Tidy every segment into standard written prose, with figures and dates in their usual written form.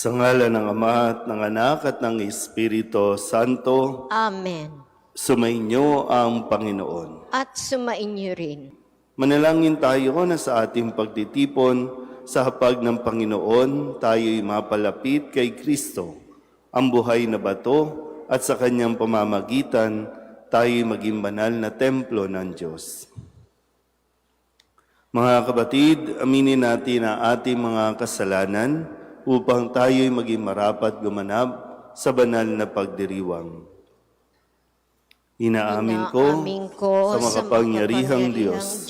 Sa ngalan ng Ama at ng Anak at ng Espiritu Santo, Amen. sumainyo ang Panginoon. At sumainyo rin. Manalangin tayo na sa ating pagtitipon sa hapag ng Panginoon, tayo'y mapalapit kay Kristo, ang buhay na bato, at sa kanyang pamamagitan, tayo'y maging banal na templo ng Diyos. Mga kapatid, aminin natin ang ating mga kasalanan upang tayo'y maging marapat gumanap sa banal na pagdiriwang. Inaamin ko sa makapangyarihang Diyos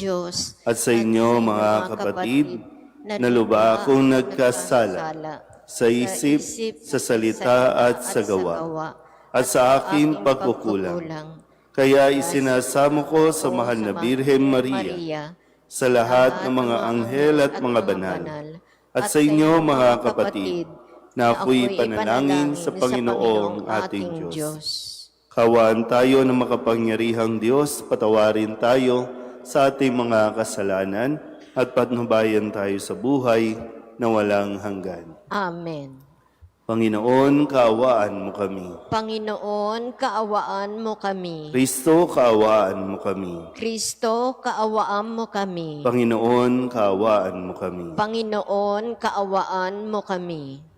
at sa inyo mga kapatid na lubha akong nagkasala sa isip, sa salita at sa gawa at sa aking pagkukulang. Kaya isinasamo ko sa mahal na Birhen Maria, sa lahat ng mga anghel at mga banal, at sa inyo mga kapatid, na ako'y panalangin sa Panginoong ating Diyos. Kawaan tayo ng makapangyarihang Diyos, patawarin tayo sa ating mga kasalanan at patnubayan tayo sa buhay na walang hanggan. Amen. Panginoon, kaawaan mo kami. Panginoon, kaawaan mo kami. Kristo, kaawaan mo kami. Kristo, kaawaan mo kami. Panginoon, kaawaan mo kami. Panginoon, kaawaan mo kami.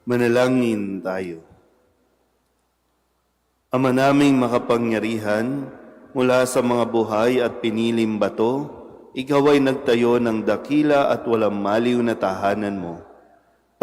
Manalangin tayo. Ama naming makapangyarihan, mula sa mga buhay at piniling bato, ikaw ay nagtayo ng dakila at walang maliw na tahanan mo.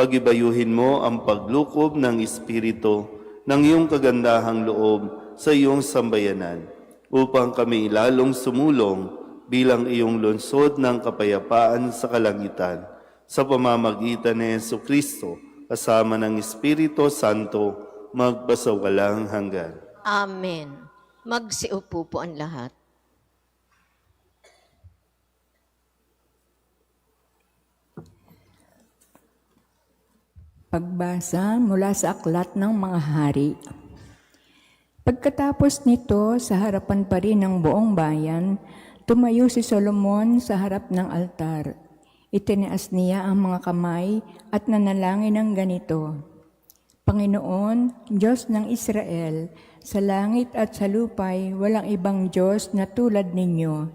Pagibayuhin mo ang paglukob ng Espiritu ng iyong kagandahang loob sa iyong sambayanan, upang kami lalong sumulong bilang iyong lungsod ng kapayapaan sa kalangitan, sa pamamagitan ni Jesucristo, kasama ng Espiritu Santo, magpasawalang hanggan. Amen. Magsiupo po ang lahat. Pagbasa mula sa Aklat ng Mga Hari. Pagkatapos nito, sa harapan pa rin ng buong bayan, tumayo si Solomon sa harap ng altar. Itinaas niya ang mga kamay at nanalangin ng ganito: Panginoon, Diyos ng Israel, sa langit at sa lupay walang ibang Diyos na tulad ninyo.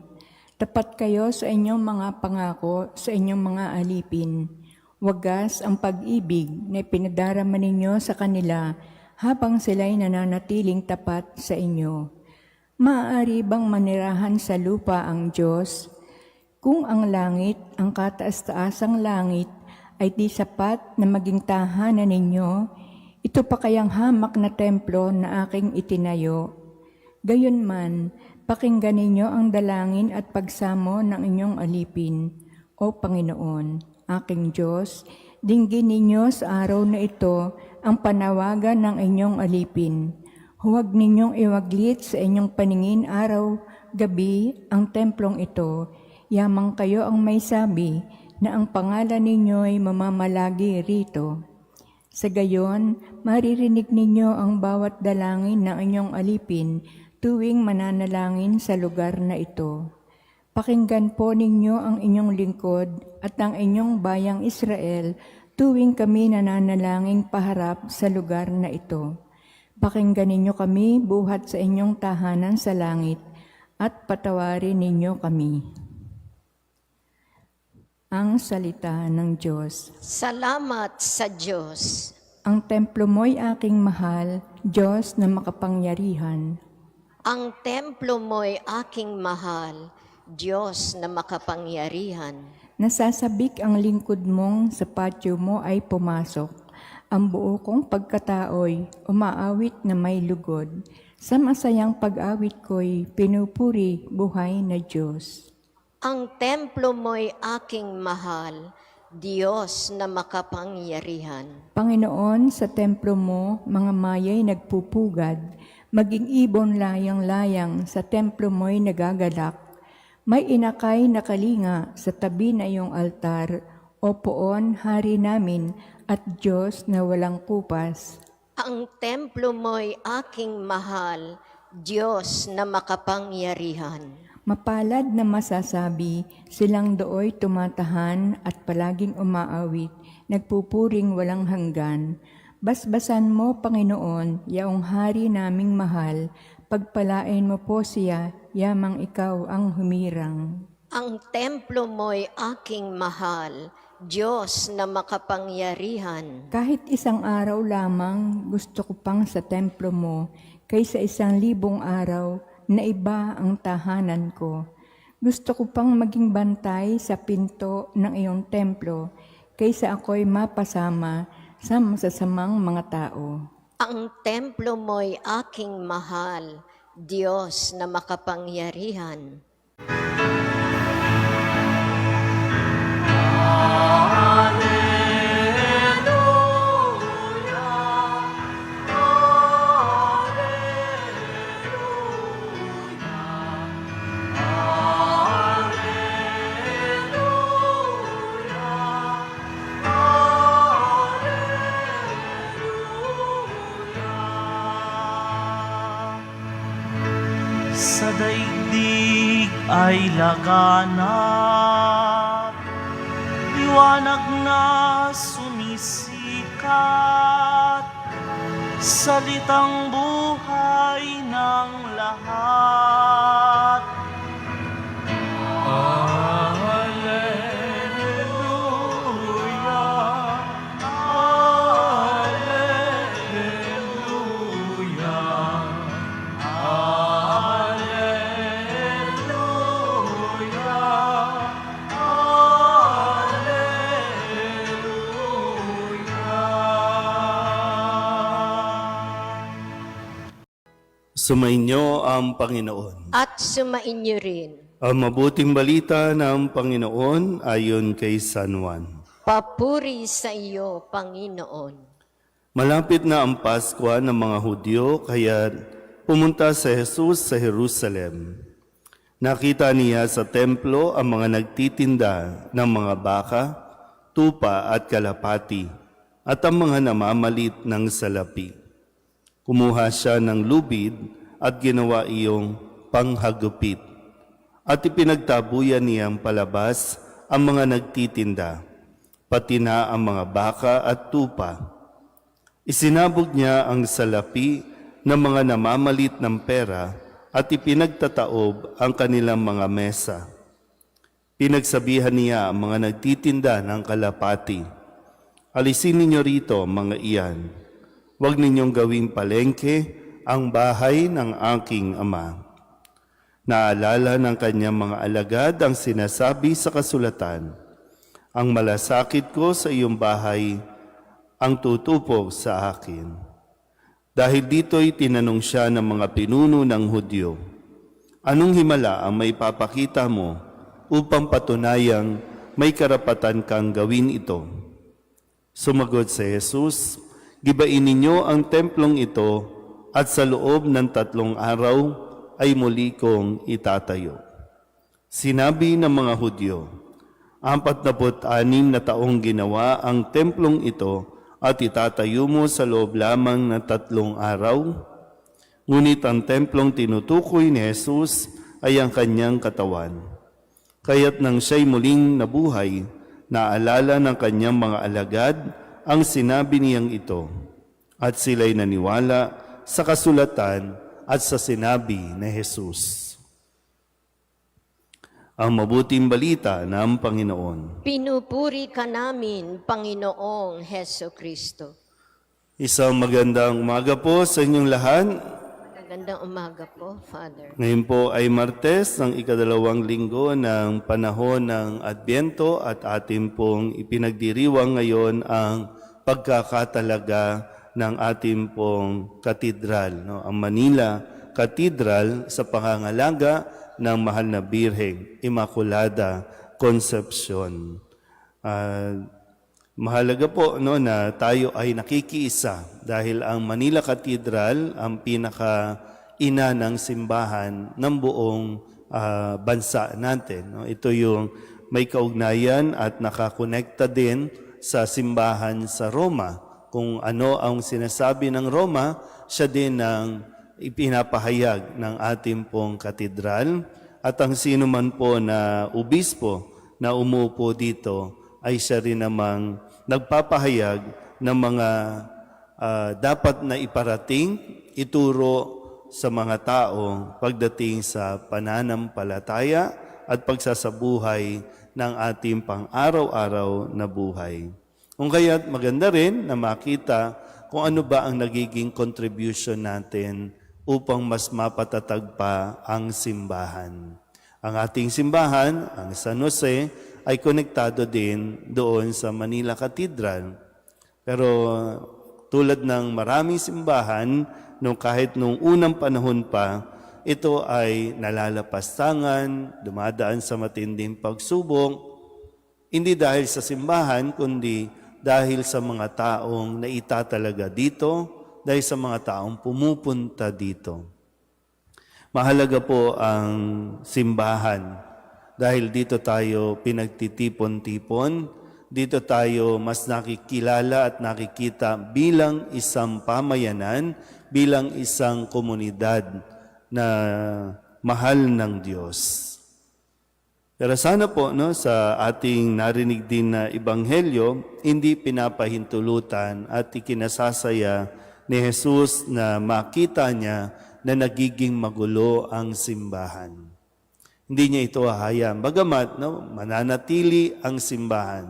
Tapat kayo sa inyong mga pangako, sa inyong mga alipin. Wagas ang pag-ibig na pinadarama ninyo sa kanila habang sila'y nananatiling tapat sa inyo. Maaari bang manirahan sa lupa ang Diyos? Kung ang langit, ang kataas-taasang langit, ay di sapat na maging tahanan ninyo, ito pa kayang hamak na templo na aking itinayo. Gayunman, pakinggan ninyo ang dalangin at pagsamo ng inyong alipin, O Panginoon, aking Diyos. Dinggin ninyo sa araw na ito ang panawagan ng inyong alipin. Huwag ninyong iwaglit sa inyong paningin araw-gabi ang templong ito. Yamang kayo ang may sabi na ang pangalan ninyo ay mamamalagi rito. Sa gayon, maririnig ninyo ang bawat dalangin ng inyong alipin tuwing mananalangin sa lugar na ito. Pakinggan po ninyo ang inyong lingkod at ang inyong bayang Israel tuwing kami nananalangin paharap sa lugar na ito. Pakinggan ninyo kami buhat sa inyong tahanan sa langit at patawarin ninyo kami. Ang salita ng Diyos. Salamat sa Diyos. Ang templo mo'y aking mahal, Diyos na makapangyarihan. Ang templo mo'y aking mahal, Diyos na makapangyarihan. Nasasabik ang lingkod mong sa patio mo ay pumasok. Ang buo kong pagkatao'y umaawit na may lugod. Sa masayang pag-awit ko'y pinupuri buhay na Diyos. Ang templo mo'y aking mahal, Diyos na makapangyarihan. Panginoon, sa templo mo, mga maya'y nagpupugad. Maging ibon layang-layang sa templo mo'y nagagalak. May inakay na kalinga sa tabi na iyong altar, O poon, Hari namin at Diyos na walang kupas. Ang templo mo'y aking mahal, Diyos na makapangyarihan. Mapalad na masasabi, silang dooy tumatahan at palaging umaawit, nagpupuring walang hanggan. Basbasan mo, Panginoon, yaong Hari naming mahal, pagpalain mo po siya, yamang ikaw ang humirang. Ang templo mo'y aking mahal, Diyos na makapangyarihan. Kahit isang araw lamang, gusto ko pang sa templo mo, kaysa 1,000 araw na iba ang tahanan ko. Gusto ko pang maging bantay sa pinto ng iyong templo, kaysa ako'y mapasama sa masasamang mga tao. Ang templo mo'y aking mahal, Diyos na makapangyarihan. Sa daigdig ay laganap, liwanag na sumisikat, salitang buhay ng lahat. Alleluia, Alleluia. Sumainyo ang Panginoon. At sumainyo rin. Ang mabuting balita ng Panginoon ayon kay San Juan. Papuri sa iyo, Panginoon. Malapit na ang Paskwa ng mga Hudyo, kaya pumunta si Jesus sa Jerusalem. Nakita niya sa templo ang mga nagtitinda ng mga baka, tupa at kalapati, at ang mga namamalit ng salapi. Kumuha siya ng lubid at ginawa iyong panghagupit. At ipinagtabuyan niyang palabas ang mga nagtitinda, pati na ang mga baka at tupa. Isinabog niya ang salapi ng mga namamalit ng pera at ipinagtataob ang kanilang mga mesa. Pinagsabihan niya ang mga nagtitinda ng kalapati, "Alisin ninyo rito, mga iyan. Huwag ninyong gawing palengke ang bahay ng aking ama." Naalala ng kanyang mga alagad ang sinasabi sa kasulatan, "Ang malasakit ko sa iyong bahay ang tutupok sa akin." Dahil dito'y tinanong siya ng mga pinuno ng Hudyo, "Anong himala ang may papakita mo upang patunayang may karapatan kang gawin ito?" Sumagot si Jesus, "Gibain ninyo ang templong ito at sa loob ng 3 araw ay muli kong itatayo." Sinabi ng mga Hudyo, 46 na taong ginawa ang templong ito at itatayo mo sa loob lamang ng 3 araw? Ngunit ang templong tinutukoy ni Jesus ay ang kanyang katawan. Kaya't nang siya'y muling nabuhay, naalala ng kanyang mga alagad ang sinabi niyang ito, at sila'y naniwala sa kasulatan at sa sinabi ni Jesus. Ang mabuting balita ng Panginoon. Pinupuri ka namin, Panginoong Heso Kristo. Isang magandang umaga po sa inyong lahat. Magandang umaga po, Father. Ngayon po ay Martes, ng 2 linggo ng panahon ng Adbyento at atin pong ipinagdiriwang ngayon ang pagkakatalaga ng ating pong katedral, no? Ang Manila Cathedral sa pangangalaga ng Mahal na Birheng Immaculada Concepcion. Mahalaga po, no, na tayo ay nakikiisa dahil ang Manila Cathedral ang pinaka-ina ng simbahan ng buong bansa natin. No? Ito yung may kaugnayan at nakakonekta din sa simbahan sa Roma. Kung ano ang sinasabi ng Roma, siya din ang ipinapahayag ng ating pong katedral. At ang sino man po na obispo na umupo dito ay siya rin namang nagpapahayag ng mga dapat na iparating, ituro sa mga tao pagdating sa pananampalataya at pagsasabuhay ng ating pang-araw-araw na buhay. Kung kaya't maganda rin na makita kung ano ba ang nagiging contribution natin upang mas mapatatag pa ang simbahan. Ang ating simbahan, ang San Jose, ay konektado din doon sa Manila Cathedral. Pero tulad ng maraming simbahan, kahit nung unang panahon pa, ito ay nalalapastangan, dumadaan sa matinding pagsubok, hindi dahil sa simbahan, kundi dahil sa mga taong naitatalaga dito, dahil sa mga taong pumupunta dito. Mahalaga po ang simbahan dahil dito tayo pinagtitipon-tipon, dito tayo mas nakikilala at nakikita bilang isang pamayanan, bilang isang komunidad na mahal ng Diyos. Pero sana po, no, sa ating narinig din na ebanghelyo, hindi pinapahintulutan at ikinasasaya ni Jesus na makita niya na nagiging magulo ang simbahan. Hindi niya ito hahayaan. Bagamat, no, mananatili ang simbahan.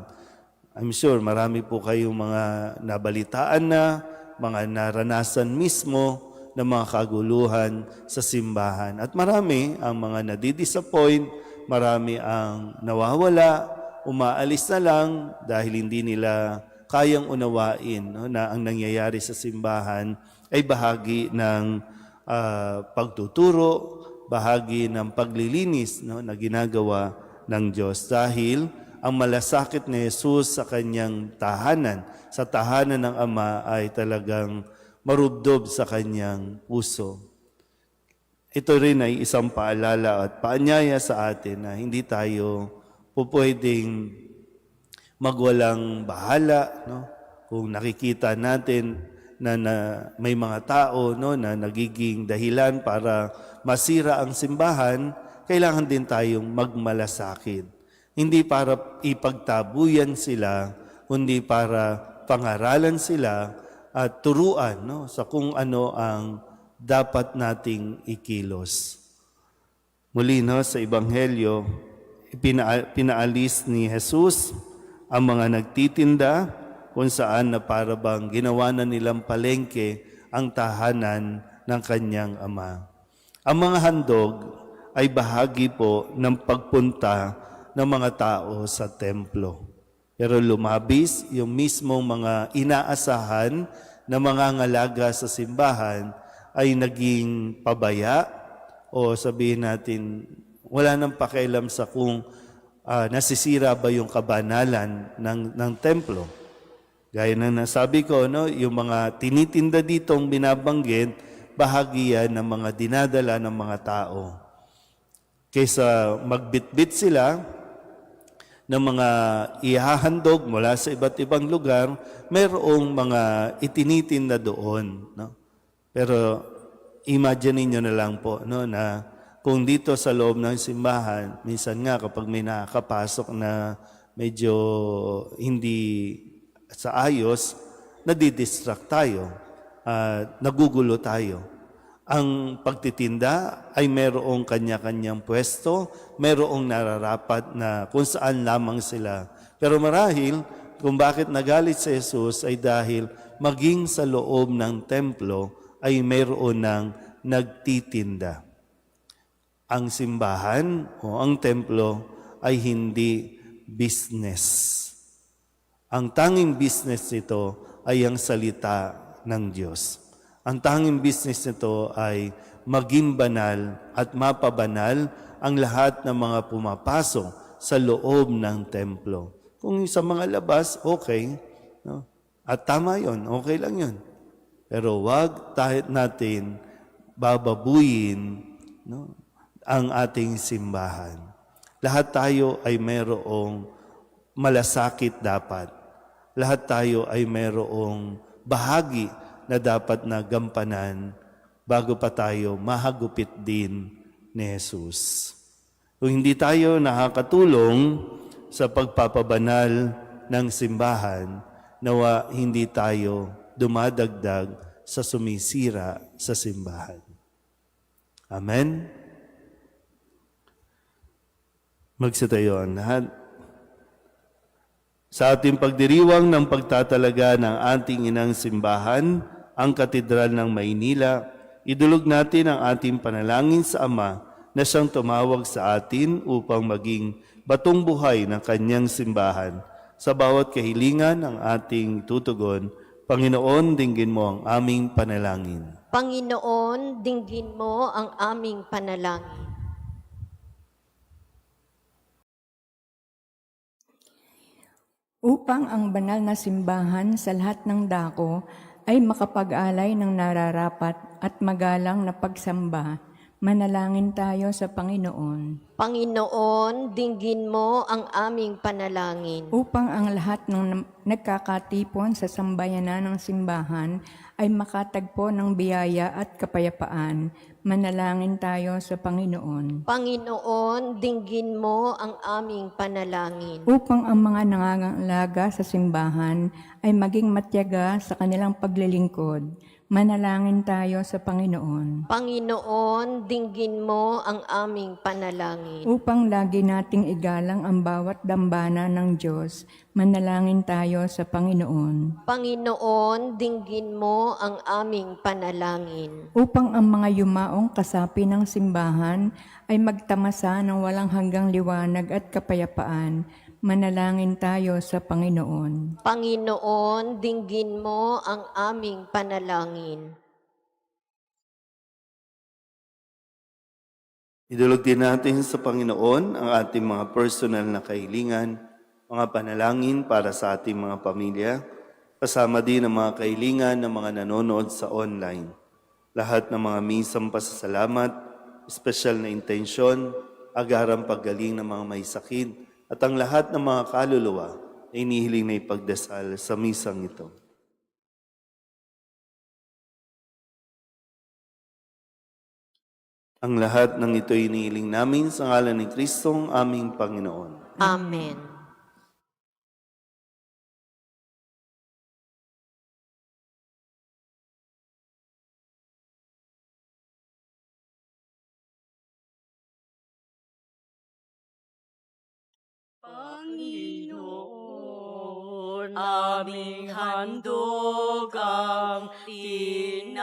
I'm sure marami po kayong mga nabalitaan na, mga naranasan mismo ng mga kaguluhan sa simbahan. At marami ang mga nadidisappoint, marami ang nawawala, umaalis na lang dahil hindi nila kayang unawain, no, na ang nangyayari sa simbahan ay bahagi ng pagtuturo, bahagi ng paglilinis, no, na ginagawa ng Diyos. Dahil ang malasakit ni Jesus sa kanyang tahanan, sa tahanan ng Ama ay talagang marubdob sa kanyang puso. Ito rin ay isang paalala at paanyaya sa atin na hindi tayo pupwedeng magwalang bahala, no? Kung nakikita natin na may mga tao, no, na nagiging dahilan para masira ang simbahan, kailangan din tayong magmalasakit. Hindi para ipagtabuyan sila, kundi para pangaralan sila at turuan, no, sa kung ano ang dapat nating ikilos. Muli, no, sa Ebanghelyo, pinaalis ni Jesus ang mga nagtitinda kung saan na para bang ginawa na nilang palengke ang tahanan ng kanyang Ama. Ang mga handog ay bahagi po ng pagpunta ng mga tao sa templo. Pero lumabis yung mismong mga inaasahan na mga ngalaga sa simbahan ay naging pabaya o sabihin natin wala nang pakialam sa kung nasisira ba yung kabanalan ng templo. Gaya na nasabi ko, no, yung mga tinitinda ditong binabanggit, bahagi yan ng mga dinadala ng mga tao. Kaysa magbitbit sila ng mga ihahandog mula sa iba't ibang lugar, mayroong mga itinitinda doon. No? Pero imagine niyo na lang po, no, na kung dito sa loob ng simbahan, minsan nga kapag may nakakapasok na medyo hindi sa ayos, nadidistract tayo, nagugulo tayo. Ang pagtitinda ay merong kanya-kanyang pwesto, merong nararapat na kung saan lamang sila. Pero marahil, kung bakit nagalit si Jesus ay dahil maging sa loob ng templo ay meron ng nagtitinda. Ang simbahan o ang templo ay hindi business. Ang tanging business nito ay ang salita ng Diyos. Ang tanging business nito ay maging banal at mapabanal ang lahat ng mga pumapasok sa loob ng templo. Kung sa mga labas, okay. No? At tama yon, okay lang yon. Pero wag natin bababuyin, no, ang ating simbahan. Lahat tayo ay mayroong malasakit dapat. Lahat tayo ay mayroong bahagi na dapat na gampanan bago pa tayo mahagupit din ni Jesus. Kung hindi tayo nakakatulong sa pagpapabanal ng simbahan, nawa hindi tayo dumadagdag sa sumisira sa simbahan. Amen? Magsitayo ang lahat. Sa ating pagdiriwang ng pagtatalaga ng ating inang simbahan, ang Katedral ng Maynila, idulog natin ang ating panalangin sa Ama na siyang tumawag sa atin upang maging batong buhay ng kanyang simbahan. Sa bawat kahilingan ng ating tutugon, Panginoon, dinggin mo ang aming panalangin. Panginoon, dinggin mo ang aming panalangin. Upang ang banal na simbahan sa lahat ng dako ay makapag-alay ng nararapat at magalang na pagsamba, manalangin tayo sa Panginoon. Panginoon, dinggin mo ang aming panalangin. Upang ang lahat ng nagkakatipon sa sambayanan ng simbahan ay makatagpo ng biyaya at kapayapaan, manalangin tayo sa Panginoon. Panginoon, dinggin mo ang aming panalangin. Upang ang mga nangangalaga sa simbahan ay maging matyaga sa kanilang paglilingkod, manalangin tayo sa Panginoon. Panginoon, dinggin mo ang aming panalangin. Upang lagi nating igalang ang bawat dambana ng Diyos, manalangin tayo sa Panginoon. Panginoon, dinggin mo ang aming panalangin. Upang ang mga yumaong kasapi ng simbahan ay magtamasa ng walang hanggang liwanag at kapayapaan, manalangin tayo sa Panginoon. Panginoon, dinggin mo ang aming panalangin. Idulog din natin sa Panginoon ang ating mga personal na kahilingan, mga panalangin para sa ating mga pamilya, kasama din ang mga kahilingan ng mga nanonood sa online. Lahat ng mga misang pasasalamat, espesyal na intensyon, agarang paggaling ng mga may sakit, at ang lahat ng mga kaluluwa ay inihiling na ipagdasal sa misang ito. Ang lahat ng ito ay inihiling namin sa ngalan ni Kristong aming Panginoon. Amen. Panginoon, aming handog ang tinapay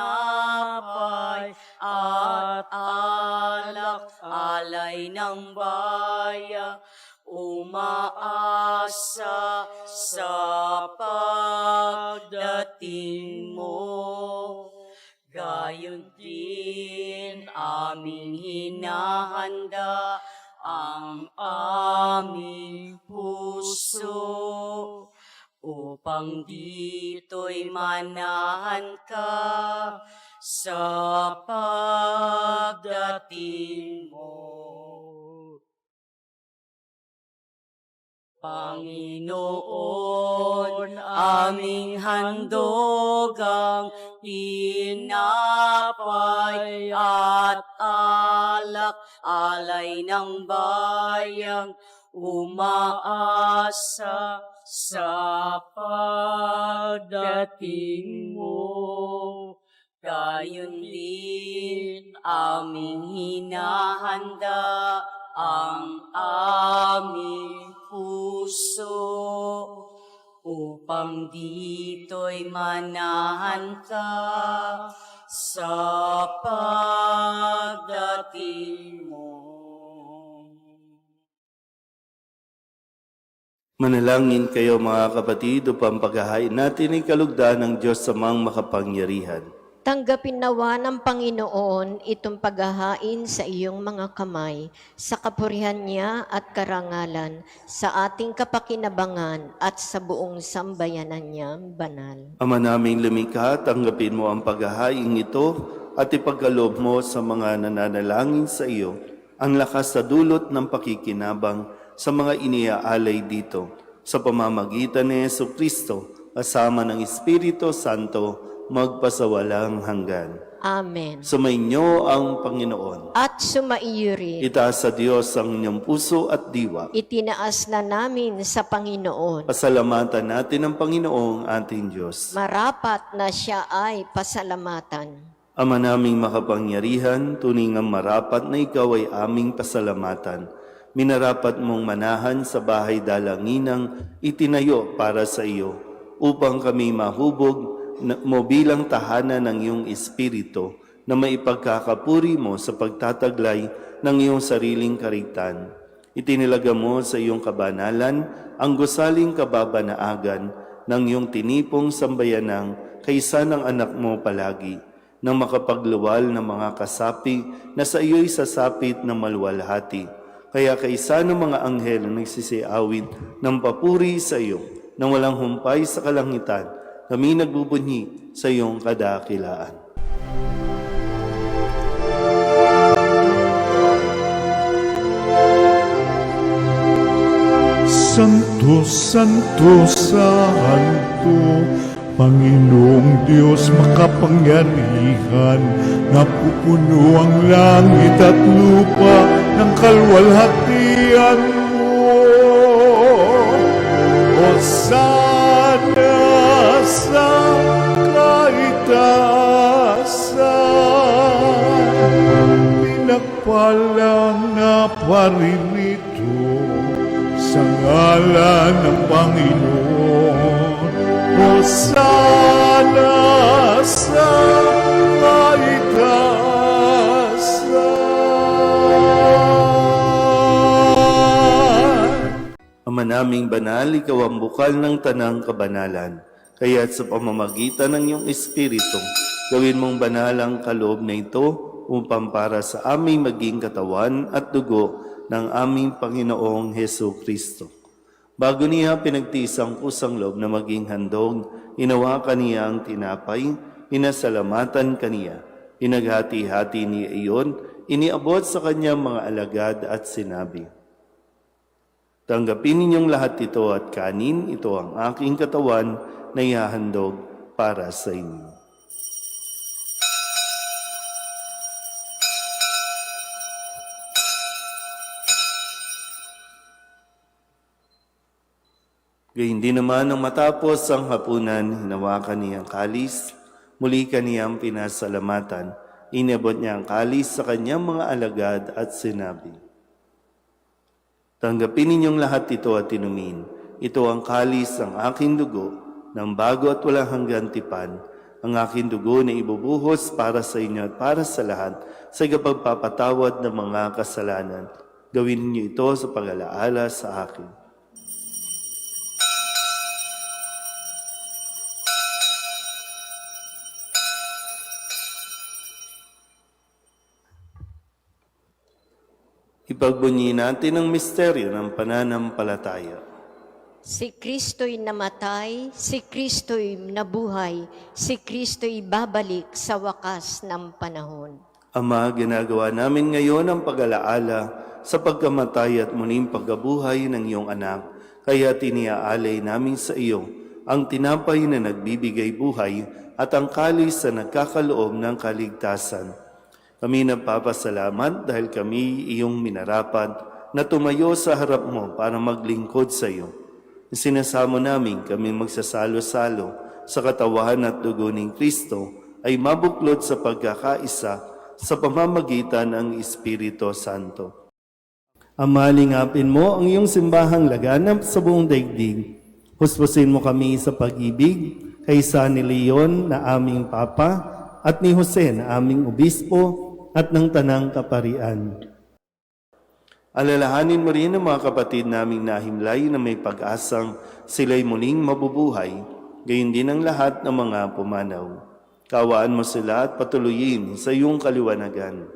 at alak, alay ng bayan, umaasa sa pagdating mo. Gayon din aming hinahanda ang aming puso upang dito'y manahan ka sa pagdating mo. Panginoon, aming handog ang tinapay at alak, alay ng bayang umaasa sa pagdating mo. Gayon din aming hinahanda ang aming puso upang dito'y manahan ka sa pagdating mo. Manalangin kayo mga kapatid upang paghahain natin ay kalugdan ng Diyos sa mga makapangyarihan. Tanggapin nawa ng Panginoon itong paghahain sa iyong mga kamay, sa kapurihan niya at karangalan, sa ating kapakinabangan at sa buong sambayanan niya banal. Ama naming lumikha, tanggapin mo ang paghahain ito at ipagkaloob mo sa mga nananalangin sa iyo ang lakas sa dulot ng pakikinabang sa mga iniaalay dito sa pamamagitan ni Jesucristo kasama ng Espiritu Santo magpasawalang hanggan. Amen. Sumainyo ang Panginoon. At sumaiyo rin. Itaas sa Diyos ang inyong puso at diwa. Itinaas na namin sa Panginoon. Pasalamatan natin ang Panginoong ating Diyos. Marapat na siya ay pasalamatan. Ama naming makapangyarihan, tuning ang marapat na ikaw ay aming pasalamatan. Minarapat mong manahan sa bahay dalanginang itinayo para sa iyo, upang kami mahubog mo bilang tahanan ng iyong Espiritu na maipagkakapuri mo sa pagtataglay ng iyong sariling karitan. Itinilaga mo sa iyong kabanalan ang gusaling kababanaagan ng iyong tinipong sambayanang kaysa ng anak mo palagi, nang makapagluwal ng mga kasapi na sa iyo'y sasapit na maluwalhati. Kaya kaysa ng mga anghel na nagsisiawit ng papuri sa iyo nang walang humpay sa kalangitan, kami nagbubunyi sa iyong kadakilaan. Santo, Santo, Santo, Panginoong Diyos makapangyarihan, napupuno ang langit at lupa ng kalwalhatian mo. Hosana sa kaitaasan, pinagpalang na paririto sa ngalan ng Panginoon. Hosana sa kaitaasan. Ama naming banal, ikaw ang bukal ng tanang kabanalan. Kaya't sa pamamagitan ng iyong Espiritu, gawin mong banal ang kaloob na ito upang para sa aming maging katawan at dugo ng aming Panginoong Heso Kristo. Bago niya pinagtiis ang kusang loob na maging handog, inawakan niya ang tinapay, inasalamatan kaniya, inaghati-hati niya iyon, iniabot sa kanyang mga alagad at sinabi, "Tanggapin ninyong lahat ito at kanin, ito ang aking katawan na ihahandog para sa inyo." Gayun din naman nang matapos ang hapunan, hinawakan niya ang kalis, muli kaniyang pinasalamatan, inabot niya ang kalis sa kanyang mga alagad at sinabi, "Tanggapin ninyong lahat ito at inumin. Ito ang kalis ng aking dugo, ng bago at walang hanggang tipan, ang aking dugo na ibubuhos para sa inyo at para sa lahat sa pagpapatawad ng mga kasalanan. Gawin niyo ito sa pag-alaala sa akin." Ipagbunyi natin ang misteryo ng pananampalataya. Si Kristo'y namatay, si Kristo'y nabuhay, si Kristo'y babalik sa wakas ng panahon. Ama, ginagawa namin ngayon ang pag-alaala sa pagkamatay at muling pagkabuhay ng iyong anak, kaya tiniaalay namin sa iyo ang tinapay na nagbibigay buhay at ang kalis na nagkakaloob ng kaligtasan. Kami nagpapasalamat dahil kami iyong minarapat na tumayo sa harap mo para maglingkod sa iyo. Sinasamo namin kami magsasalo-salo sa katawan at dugo ng Kristo ay mabuklod sa pagkakaisa sa pamamagitan ng Espiritu Santo. Ama, lingapin mo ang iyong simbahang laganap sa buong daigdig. Huspusin mo kami sa pag-ibig kay San Leon na aming Papa at ni Jose na aming Obispo at ng Tanang Kaparian. Alalahanin mo rin ang mga kapatid naming nahimlay na may pag-asang sila'y muling mabubuhay, gayon din ang lahat ng mga pumanaw. Kawaan mo sila at patuloyin sa iyong kaliwanagan.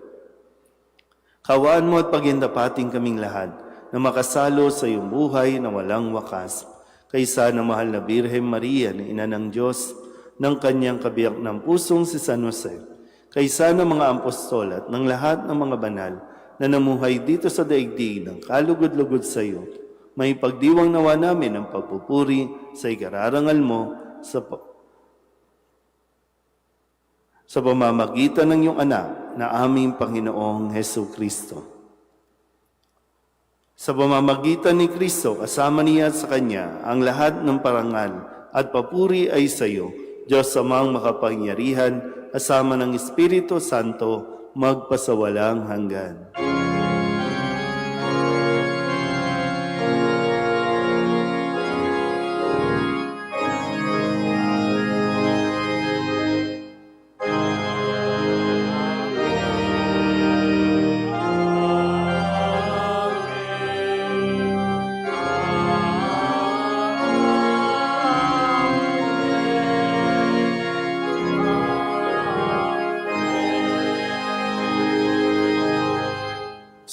Kawaan mo at pagindapating kaming lahat na makasalo sa iyong buhay na walang wakas. Kaysa na mahal na Birhen Maria na Ina ng Diyos, ng kanyang kabiyak ng pusong si San Jose, kaysa ng mga apostol at ng lahat ng mga banal na namuhay dito sa daigdig ng kalugod-lugod sa iyo, may pagdiwang nawa namin ang pagpupuri sa ikararangal mo sa pamamagitan ng iyong anak na aming Panginoong Heso Kristo. Sa pamamagitan ni Kristo, kasama niya at sa Kanya, ang lahat ng parangal at papuri ay sa iyo, Diyos Amang makapangyarihan, kasama ng Espiritu Santo, magpasawalang hanggan.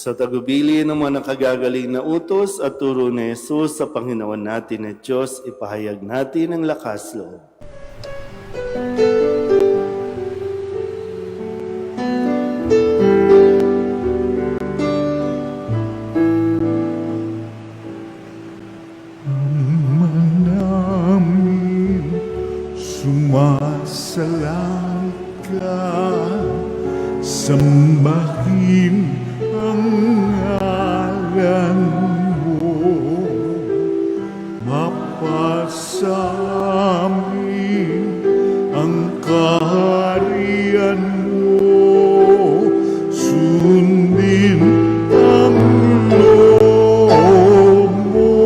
Sa tagubili ng mga nakagagaling na utos at turo ni Jesus sa Panginoon natin at Diyos, ipahayag natin ang lakas loob. Ama namin, sumasalang ka, sambahin ang ngalan mo, mapasamin ang kaharian mo, sundin ang loob mo,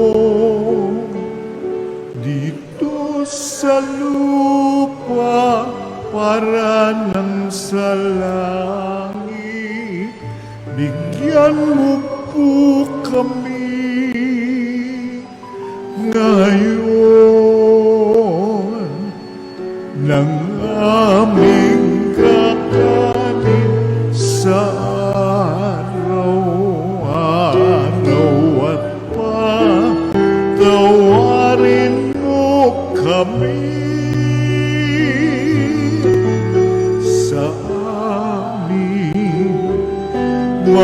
dito sa lupa para ng sa langit. Bigyan mo po kami ngayon ng aming kakanin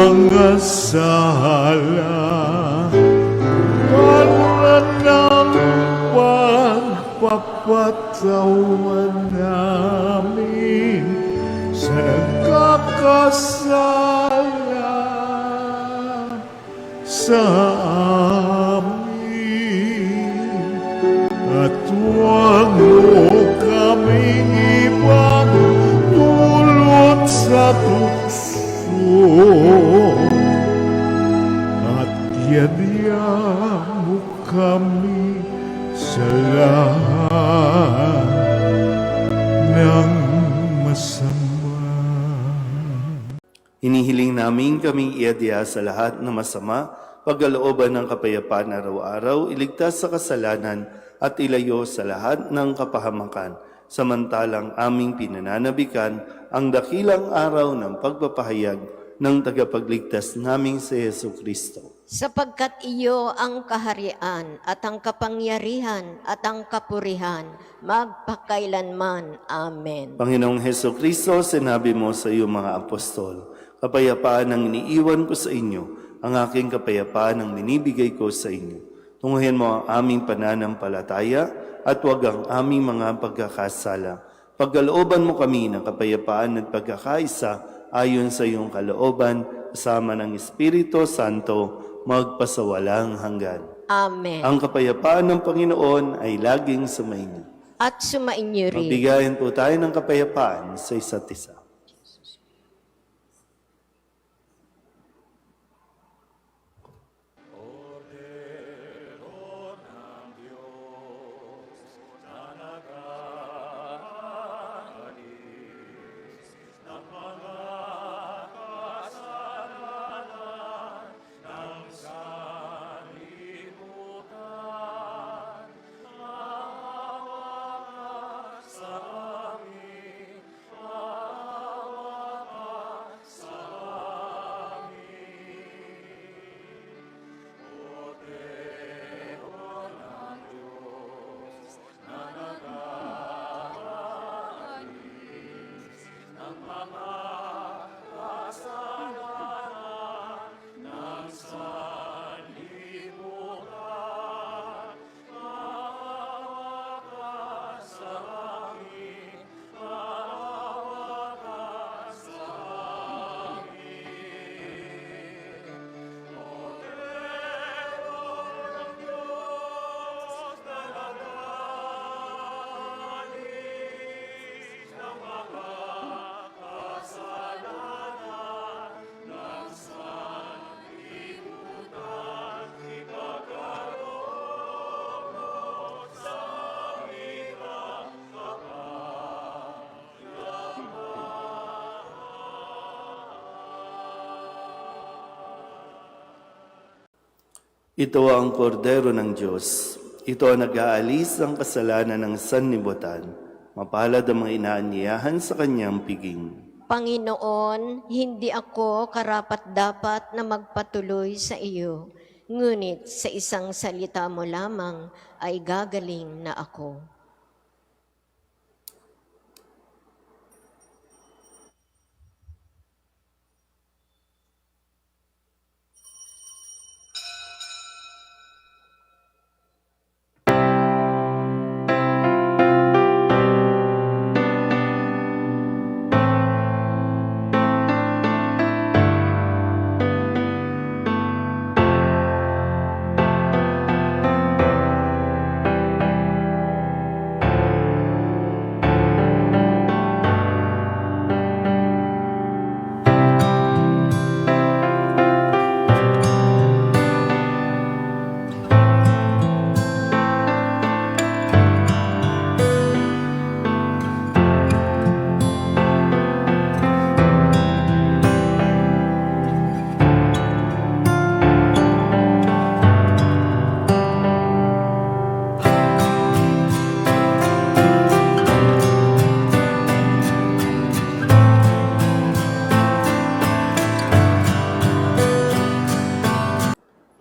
mga sala para ng pagpapatawan namin sa nagkakasala sa amin. At huwag mo kaming ibang dulot sa tukso, at yadya mo kami sa lahat ng masama. Hinihiling namin kaming iadya sa lahat ng masama, pagkalooban ng kapayapaan araw-araw, iligtas sa kasalanan at ilayo sa lahat ng kapahamakan. Samantalang aming pinananabikan ang dakilang araw ng pagpapahayag ng tagapagligtas naming si Yesu Kristo. Sapagkat iyo ang kaharian at ang kapangyarihan at ang kapurihan magpakailanman. Amen. Panginoong Heso Kristo, sinabi mo sa iyong mga apostol, kapayapaan ang iniiwan ko sa inyo, ang aking kapayapaan ang binibigay ko sa inyo. Tunguhin mo ang aming pananampalataya at huwag ang aming mga pagkakasala. Pagkalooban mo kami ng kapayapaan at pagkakaisa ayon sa iyong kalooban, kasama ng Espiritu Santo, magpasawalang hanggan. Amen. Ang kapayapaan ng Panginoon ay laging sumainyo. At sumainyo rin. Magbigayan po tayo ng kapayapaan sa isa't isa. Ito ang kordero ng Diyos. Ito ang nag-aalis ng kasalanan ng sanlibutan. Mapalad ang mga inaanyayahan sa kanyang piging. Panginoon, hindi ako karapat-dapat na magpatuloy sa iyo, ngunit sa isang salita mo lamang ay gagaling na ako.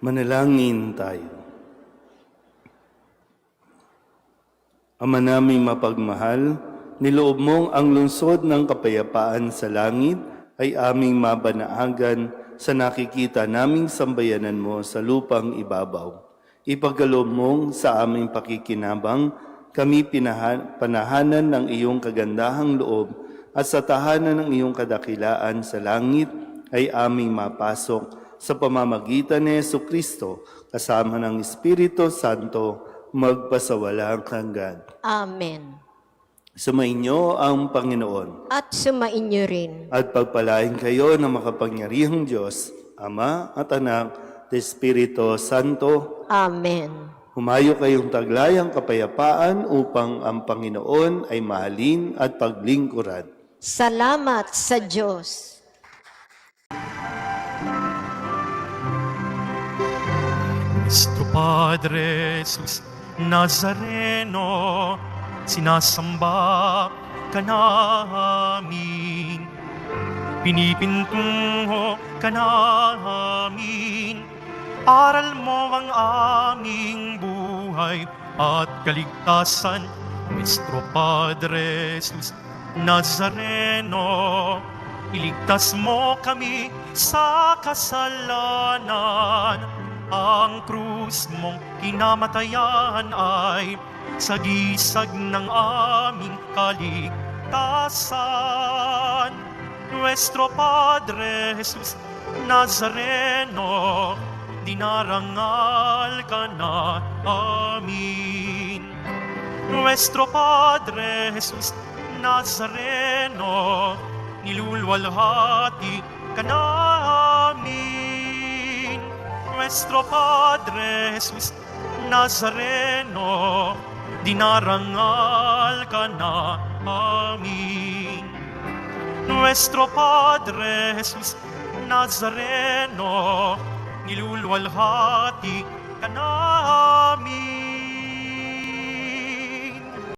Manalangin tayo. Ama naming mapagmahal, niloob mong ang lungsod ng kapayapaan sa langit ay aming mabanaagan sa nakikita naming sambayanan mo sa lupang ibabaw. Ipagkaloob mong sa aming pakikinabang, kami panahanan ng iyong kagandahang loob at sa tahanan ng iyong kadakilaan sa langit ay aming mapasok sa pamamagitan ni Jesucristo kasama ng Espiritu Santo magpasawalang hanggan. Amen. Sumainyo ang Panginoon At sumainyo rin. at pagpalain kayo ng makapangyarihang Diyos, Ama at Anak at Espiritu Santo. Amen. Humayo kayong taglayang kapayapaan upang ang Panginoon ay mahalin at paglingkuran. Salamat sa Diyos. Nuestro Padre Jesus Nazareno, sinasamba ka namin, pinipintungo ka namin, aral mo ang aming buhay at kaligtasan. Nuestro Padre Jesus Nazareno, iligtas mo kami sa kasalanan. Ang krus mong kinamatayan ay sagisag ng aming kaligtasan. Nuestro Padre Jesus Nazareno, dinarangal ka na amin. Nuestro Padre Jesus Nazareno, nilulwalhati ka namin. Nuestro Padre Jesus Nazareno, dinarangal ka na amin. Nuestro Padre Jesus Nazareno, nilulwalhati ka namin.